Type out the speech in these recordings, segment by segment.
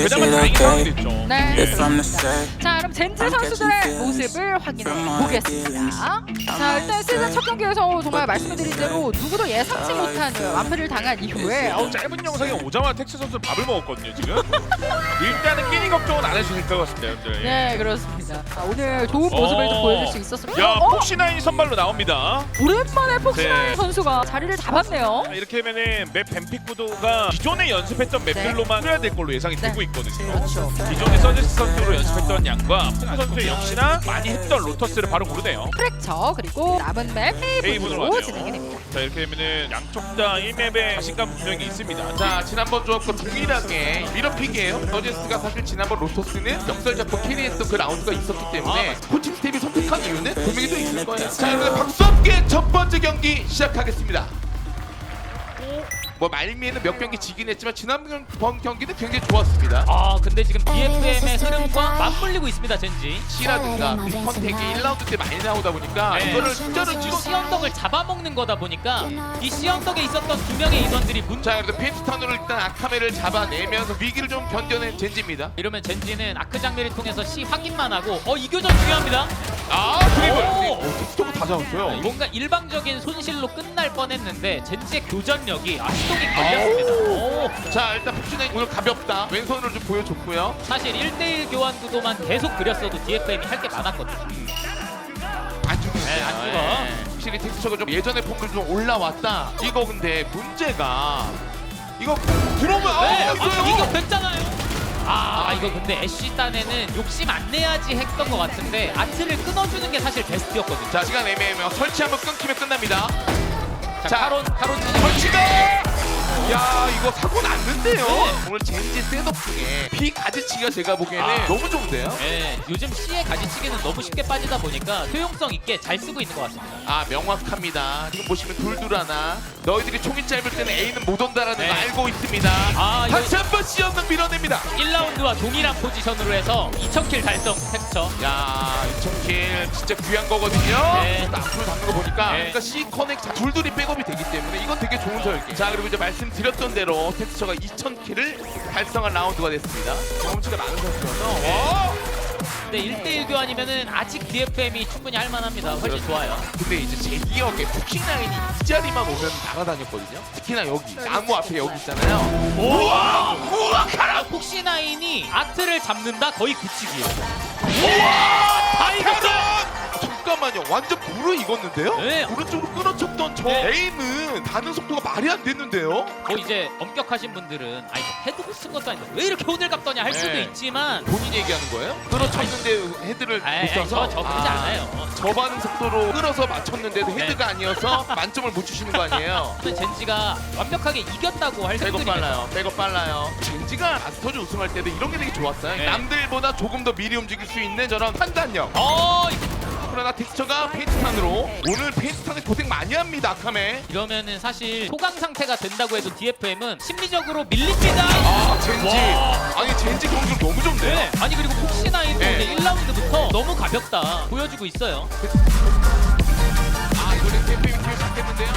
그나마 다행인 상황이 됐죠. 네. 예. 자, 그럼 젠지 선수들의 모습을 확인해 보겠습니다. 자, 일단 시즌 첫 경기에서 정말 말씀드린 대로 누구도 예상치 못한 완패를 당한 이후에 짧은 영상에 오자마자 텍스 선수 밥을 먹었거든요 지금. 일단은 끼니 걱정은 안 해도 될 것 같습니다, 여러분들. 네, 그렇습니다. 자, 오늘 좋은 모습을 좀 보여줄 수 있었습니다. 야, 폭시나인 선발로 나옵니다. 오랜만에 폭신한 네. 선수가 자리를 잡았네요. 이렇게 되면은 맵 뱀픽 구도가 기존에 연습했던 맵들로만 해야 될 걸로 예상이 되고 있거든요. 그렇죠. 기존에 서지스 선수로 연습했던 양과 폭 선수 역시나 많이 했던 로터스를 바로 고르네요. 프랙처 그리고 남은 맵 헤이븐으로 헤이븐으로 가네요. 진행이 됩니다. 자, 이렇게 되면은 양쪽 다 1맵에 자신감 분명히 있습니다. 자, 지난번 조합과 동일하게 미러픽이에요. 서제스가 사실 지난번 로토스는 역설 잡고 캐리했던 그 라운드가 있었기 때문에 코칭 스텝이 선택한 이유는 분명히 또 있을 거예요. 자, 여러분 박수 함께 첫 번째 경기 시작하겠습니다. 뭐 말미에는 몇 경기 지긴 했지만 지난번 경기는 굉장히 좋았습니다. 아 근데 지금 BFM의 흐름과 맞물리고 있습니다 젠지. C라든가 리스폰텍이 1라운드 때 많이 나오다 보니까 네. 이거를 숫자를 찍어. C언덕을 잡아먹는 거다 보니까 이 C언덕에 있었던 두 명의 인원들이 자, 그래도 페인트턴으로 일단 아카메를 잡아내면서 위기를 좀 견뎌낸 젠지입니다. 이러면 젠지는 아크 장미를 통해서 C 확인만 하고 이 교전 중요합니다. 아, 드리블! 오! 텍스토가 다 잡았어요. 뭔가 일방적인 손실로 끝날 뻔했는데 젠지의 교전력이 시동이 걸렸습니다. 오. 자, 일단 폭신이 오늘 가볍다. 왼손으로 좀 보여줬고요. 사실 1대1 교환 구도만 계속 그렸어도 DFM이 할 게 많았거든요. 안 죽어. 네, 안 죽어. 확실히 텍스처가 좀 예전의 폼들 좀 올라왔다. 이거 근데 문제가 이거 들어오면 네, 이거 이거 됐잖아요. 이거 근데 애쉬 딴에는 욕심 안 내야지 했던 것 같은데 아트를 끊어주는 게 사실 베스트였거든요. 자, 시간 애매해요. 설치 한번 끊기면 끝납니다. 자, 카론 설치가! 야, 이거 사고 났는데요. 네. 오늘 젠지 셋업 중에 비 가지치기가 제가 보기에는 너무 좋은데요. 네, 요즘 C의 가지치기는 너무 쉽게 빠지다 보니까 효용성 있게 잘 쓰고 있는 것 같습니다. 아, 명확합니다. 지금 보시면 둘둘 하나. 너희들이 총이 짧을 때는 A는 못 온다라는 네. 거 알고 있습니다. 이거 다시 한번 C연능 밀어냅니다. 1라운드와 동일한 포지션으로 해서 2000킬 달성 텍스처. 야, 2000킬 진짜 귀한 거거든요. 네. 또 앞으로 잡는 거 보니까 네. 그러니까 C 커넥 둘둘이 백업이 되기 때문에 이건 되게 좋은 설계. 자, 그리고 이제 말씀드렸던 대로 텍스처가 2000킬을 달성한 라운드가 됐습니다. 경험치가 많은 선수여서 근데 1대1 교환이면은 아직 DFM이 충분히 할 만합니다. 훨씬 좋아요. 근데 이제 제 기억에 쿠킹라인이 이 자리만 오면 날아다녔거든요. 특히나 여기 나무 앞에 여기 있잖아요. 우와! 우와! 가라! 폭시나인이 아트를 잡는다 거의 굳히기예요. 우와! 가라! 잠깐만요. 완전 불을 익었는데요? 네. 오른쪽으로 끊어쳤던 저 네. 에임은 가는 속도가 말이 안 됐는데요? 이제 엄격하신 분들은 헤드를 쓴 것도 아닌데 왜 이렇게 호들갑 떠냐 할 수도 네. 있지만 본인 얘기하는 거예요? 끊어쳤는데 헤드를 못 써서? 저 그러지 않아요. 저 반응 속도로 끌어서 맞췄는데도 헤드가 아니어서 만점을 못 주시는 거 아니에요? 젠지가 완벽하게 이겼다고 할 백업 수도 빨라요. 백업 빨라요. 젠지가 마스터즈 우승할 때도 이런 게 되게 좋았어요. 네. 남들보다 조금 더 미리 움직일 수 있는 저런 판단력. 그러나 텍스처가 페인트탄으로 오늘 페인트탄에 고생 많이 합니다. 아카메. 이러면은 사실 소강 상태가 된다고 해도 DFM은 심리적으로 밀립니다. 아, 젠지. 와. 아니, 젠지 경기력 너무 좋은데요? 네. 아니 그리고 폭시나인도 네. 1라운드부터 너무 가볍다 보여주고 있어요. 아, 이번에 DFM이 뒤에 잡겠는데요?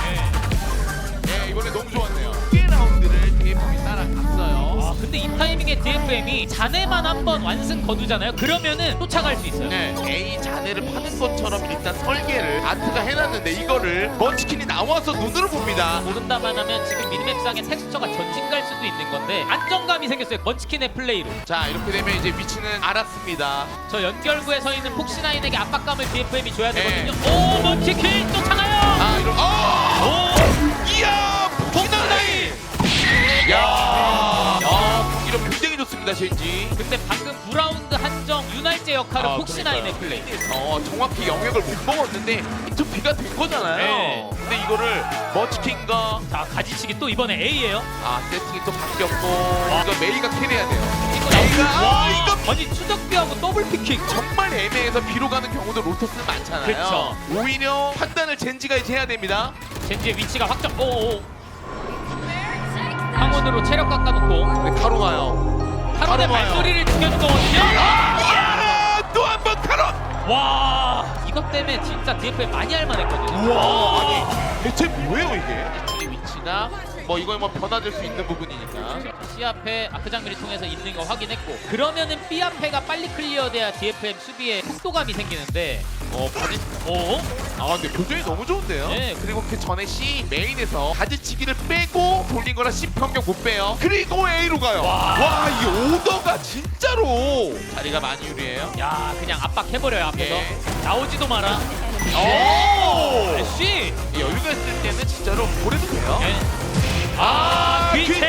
네, 이번에 너무 좋았네요. 1라운드를 DFM이 따라갔어요. 근데 이 타이밍에 DFM이 자네만 한번 완승 거두잖아요. 그러면은 쫓아갈 수 있어요. 네, A 자네를 파는 것처럼 일단 설계를 아트가 해놨는데 이거를 먼치킨이 나와서 눈으로 봅니다. 모른다만 하면 지금 미니맵상의 텍스처가 전진 갈 수도 있는 건데 안정감이 생겼어요. 먼치킨의 플레이로. 자, 이렇게 되면 이제 위치는 알았습니다. 저 연결구에 서 있는 폭시나인에게 압박감을 DFM이 줘야 네. 되거든요. 오 먼치킨 쫓아가요. 아, 이런 오 이야, 폭신나인. 야, 이런 굉장히 좋습니다, 젠지. 근데 방금 9라운드 한정 윤활제 역할은 폭시나인의 플레이. 정확히 영역을 못 먹었는데 투피가 된 거잖아요. 네. 근데 이거를 먼치킨과 자 가지치기 또 이번에 A예요. 세팅이 또 바뀌었고 이거 메이가 캐리해야 돼요. 이거 A가 이거 아니 추적비하고 더블 피킹. 정말 애매해서 B로 가는 경우도 로터스는 많잖아요. 그쵸. 오히려 판단을 젠지가 이제 해야 됩니다. 젠지의 위치가 확정. 오오. 황혼으로 체력 깎아놓고 네, 카로 와요. 카론의 와요. 발소리를 죽여준 거거든요. 또 한 번 카로. 와 이것 때문에 진짜 DFM 많이 할 만했거든요. 우와, 아니 대체 뭐예요 이게? 이 위치가 뭐 이거 뭐 변화될 수 있는 부분이니까. C 앞에 아크 장면을 통해서 있는 거 확인했고 그러면은 B 앞에가 빨리 클리어돼야 DFM 수비에 속도감이 생기는데 바지. 어? 아 근데 교전이 너무 좋은데요. 네. 그리고 그 전에 C 메인에서 가지치기를 빼고 돌린 거라 C 평경 못 빼요. 그리고 A로 가요. 와 이 오더가 진짜로 자리가 많이 유리해요. 야 그냥 압박해버려요 앞에서 예. 나오지도 마라. 오! 애쉬! 여유가 있을 때는 진짜로 보내도 돼요. 예. 아, 귀체! 귀체!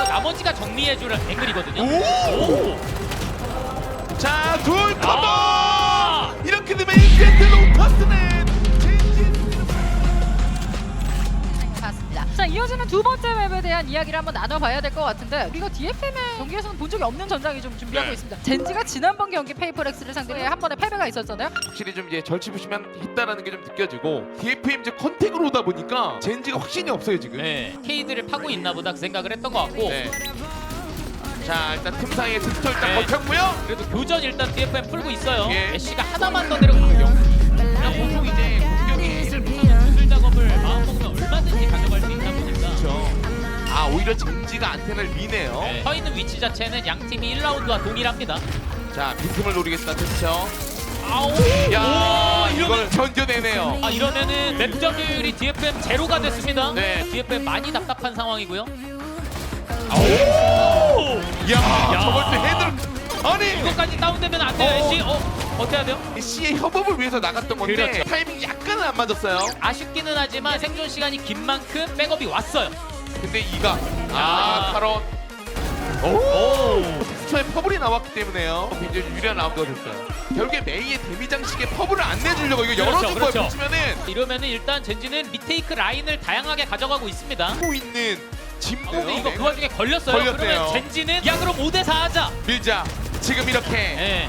나머지가 정리해줄 앵글이거든요. 오! 자, 둘 커버! 아! 이렇게 되면 1세트 로터스는 봤습니다. 자, 이어지는 두 번째 맵에 대한 이야기를 한번 나눠봐야 될 것 같은데 우리가 DFM의 경기에서는 본 적이 없는 전장이 좀 준비하고 네. 있습니다. 젠지가 지난번 경기 페이퍼렉스를 상대로 한 번의 패배가 있었잖아요. 확실히 좀 이제 절치부심한 했다라는 게 좀 느껴지고 DFM 이제 컨택으로 오다 보니까 젠지가 확신이 없어요 지금. 네. 케이드를 파고 있나 보다 그 생각을 했던 것 같고 네. 자 일단 틈 사이에 텍스처 일단 네. 버텼고요. 그래도 교전 일단 DFM 풀고 있어요. 예. 애쉬가 하나만 더 내려가요. 그냥 보통 이제 공격이 기술 작업을 마음먹으면 얼마든지 가져갈 수 있다 보니까 아 오히려 젠지가 안테나를 미네요. 네. 서 있는 위치 자체는 양 팀이 1라운드와 동일합니다. 자 빈틈을 노리겠다 텍스처. 아오! 야 오, 이걸 견뎌내네요. 아 이러면은 맵 점유율이 DFM 제로가 됐습니다. 네. DFM 많이 답답한 상황이고요. 야 저걸 또 헤드를 아니 이것까지 다운되면 안 돼요. 애쉬. 어떻게 해야 돼요? C의 협업을 위해서 나갔던 건데 그렇죠. 타이밍이 약간은 안 맞았어요. 아쉽기는 하지만 생존 시간이 긴 만큼 백업이 왔어요. 근데 이가 야. 카론 오 텍스처에 퍼블이 나왔기 때문에요. 굉장히 유리한 라운드가 됐어요. 결국에 메이의 데미 장식에 퍼블을 안 내주려고 이거 그렇죠, 열어준 거예요. 그렇죠. 보시면은 이러면은 일단 젠지는 리테이크 라인을 다양하게 가져가고 있습니다. 하고 있는 짐. 근데 이거 그 와중에 걸렸어요. 걸렸네요. 그러면 젠지는 양으로 5대4 하자. 밀자. 지금 이렇게. 예.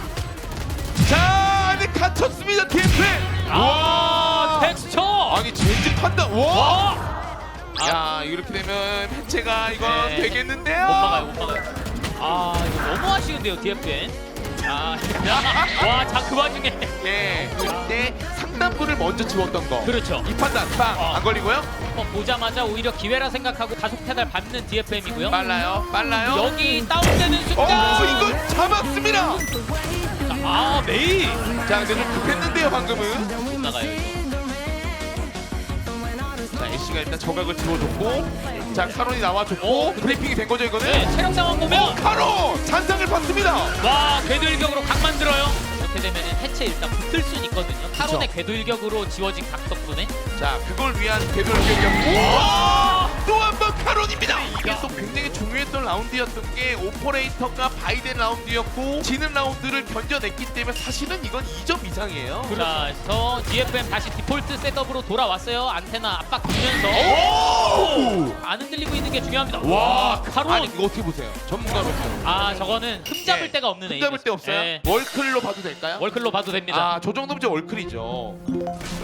자, 근데 갇혔습니다. TF. 아, 텍스처. 아니 젠지 판단. 와. 와. 야 이렇게 되면 해체가 이건 네. 되겠는데요. 못 막아요, 못 막아요. 아, 이거 너무 아쉬운데요, DFN. 아, 와, 자 그 와중에. 예. 그때 상단부를 먼저 지웠던 거. 그렇죠. 이 판단 빵안 걸리고요. 보자마자 오히려 기회라 생각하고 가속 페달 밟는 DFM이고요. 빨라요. 빨라요. 여기 다운되는 순간. 이거 잡았습니다. 아, 메이. 자, 근데 좀 급했는데요, 방금은. 못 나가요. 이거. 자, 애쉬가 일단 저각을 지워줬고, 자, 카론이 나와줬고, 브레이킹이 된 거죠, 이거는? 네, 체력 상황 보면 카론! 잔상을 받습니다! 와, 궤도 일격으로 각 만들어요. 이렇게 되면 해체 일단 붙을 순 있거든요. 카론의 궤도 일격으로 지워진 각 덕분에. 자, 그걸 위한 되돌격이었고, 또 한 번 카론입니다! 이게 또 굉장히 중요했던 라운드였던 게, 오퍼레이터가 바이든 라운드였고, 지는 라운드를 견뎌냈기 때문에 사실은 이건 2점 이상이에요. 자, 그래서 DFM 다시 디폴트 셋업으로 돌아왔어요. 안테나 압박 주면서 오! 안 흔들리고 있는 게 중요합니다. 와, 카론. 아니, 이거 어떻게 보세요? 전문가로서. 아, 저거는 흠 잡을 예. 데가 없는 흠 에이. 잡을 데 없어요? 예. 월클로 봐도 될까요? 월클로 봐도 됩니다. 아, 저 정도면 이제 월클이죠.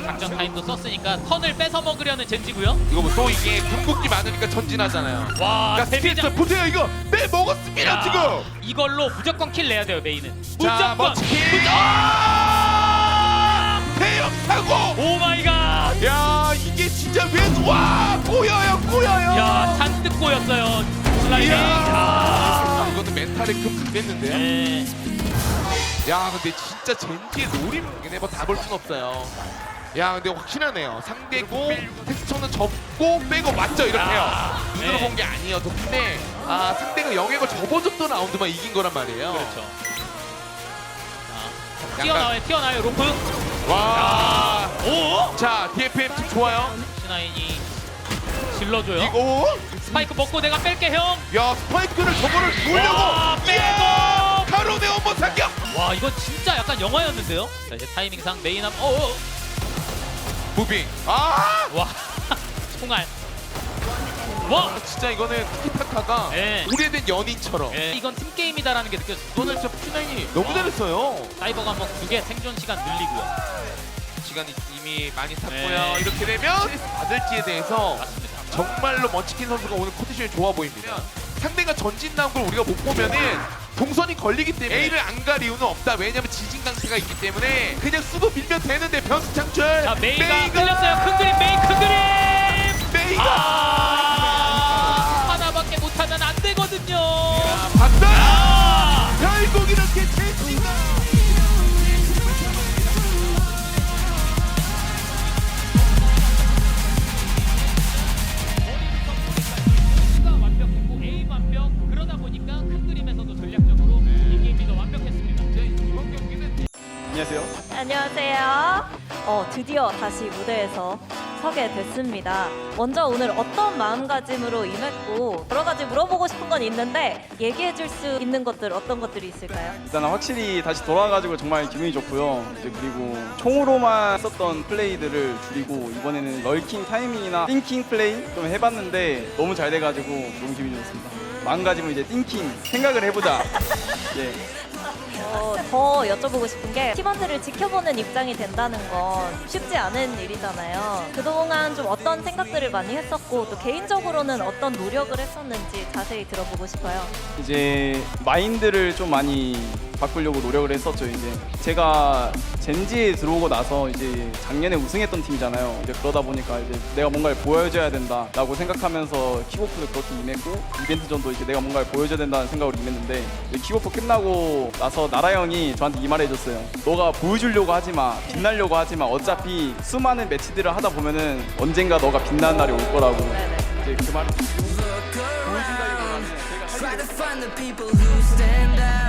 작전 타임도 썼으니까 턴을 뺏어 먹으려는 젠지고요. 이거 뭐 또 이게 궁극기 많으니까 전진하잖아요. 와, 야, 데뷔자. 스피드 보세요 이거 빼먹었습니다 야, 지금. 이걸로 무조건 킬 내야 돼요, 메이는. 자, 무조건. 멋지게. 아! 대형 사고. 오 마이 갓. 야, 이게 진짜 와 꼬여요. 야, 잔뜩 꼬였어요. 슬라이딩. 이야. 이것도 멘탈에 금 가겠는데요. 네. 야, 근데 진짜 젠지의 노림이네 뭐 다 볼 순 없어요. 야, 근데 확실하네요. 상대고 텍스처는 접고 빼고 맞죠 이렇게요. 아, 눈으로 네. 본 게 아니어서 근데 상대가 영역을 접어줬던 라운드만 이긴 거란 말이에요. 그렇죠. 자, 약간- 튀어나와요, 로프. 와. 오! 자, DFM 팀 좋아요. C9이 질러줘요. 이거 스파이크 먹고 내가 뺄게, 형. 야, 스파이크를 저거를 누르려고 와, 빼고! 카론의 원본 사격. 와, 이거 진짜 약간 영화였는데요. 자, 이제 타이밍상 메인 앞. 무빙. 아! 와, 총알. 와, 진짜 이거는 티키타카가 예. 오래된 연인처럼. 예. 이건 팀 게임이다라는 게 느껴졌어요. 이거는 진짜 푸나인이 너무 잘했어요. 사이버가 뭐 2개 생존 시간 늘리고요. 시간이 이미 많이 탔고요. 네. 이렇게 되면 스트레스 받을지에 대해서 맞습니다. 정말로 먼치킨 선수가 오늘 컨디션이 좋아 보입니다. 상대가 전진 나온 걸 우리가 못 보면은 동선이 걸리기 때문에 A를 안 갈 이유는 없다. 왜냐면 지진 강세가 있기 때문에 그냥 쓰고 밀면 되는데 변수 창출. 자, 메이가 끌렸어요. 큰 그림, 메이 큰 그림. 메이가 아, 못하면 안 되거든요. 봤어요. 결국 이렇게 제시가 수가 완벽했고 에임 완벽. 그러다 보니까 큰 그림에서도 전략적으로 이 게임이 더 완벽했습니다. 이번 경기는 안녕하세요. 안녕하세요. 드디어 다시 무대에서 서게 됐습니다. 먼저 오늘 어떤 마음가짐으로 임했고 여러 가지 물어보고 싶은 건 있는데 얘기해 줄 수 있는 것들 어떤 것들이 있을까요? 일단 확실히 다시 돌아와가지고 정말 기분이 좋고요. 이제 그리고 총으로만 썼던 플레이들을 줄이고 이번에는 럴킹 타이밍이나 띵킹 플레이 좀 해봤는데 너무 잘 돼가지고 너무 기분이 좋습니다. 마음가짐은 이제 띵킹 생각을 해보자. 예. 더 여쭤보고 싶은 게 팀원들을 지켜보는 입장이 된다는 건 쉽지 않은 일이잖아요. 그동안 좀 어떤 생각들을 많이 했었고 또 개인적으로는 어떤 노력을 했었는지 자세히 들어보고 싶어요. 이제 마인드를 좀 많이 바꾸려고 노력을 했었죠. 이제 제가 젠지에 들어오고 나서 이제 작년에 우승했던 팀이잖아요. 이제 그러다 보니까 이제 내가 뭔가를 보여줘야 된다라고 생각하면서 킥오프도 그렇게 임했고 이벤트전도 이제 내가 뭔가를 보여줘야 된다는 생각으로 임했는데 킥오프 끝나고 나서 나라 형이 저한테 이 말해줬어요. 너가 보여주려고 하지 마, 빛나려고 하지 마. 어차피 수많은 매치들을 하다 보면은 언젠가 너가 빛나는 날이 올 거라고. 이제 그 말을 듣고 보여준다기보다는 제가 할 Try to find the people who stand out.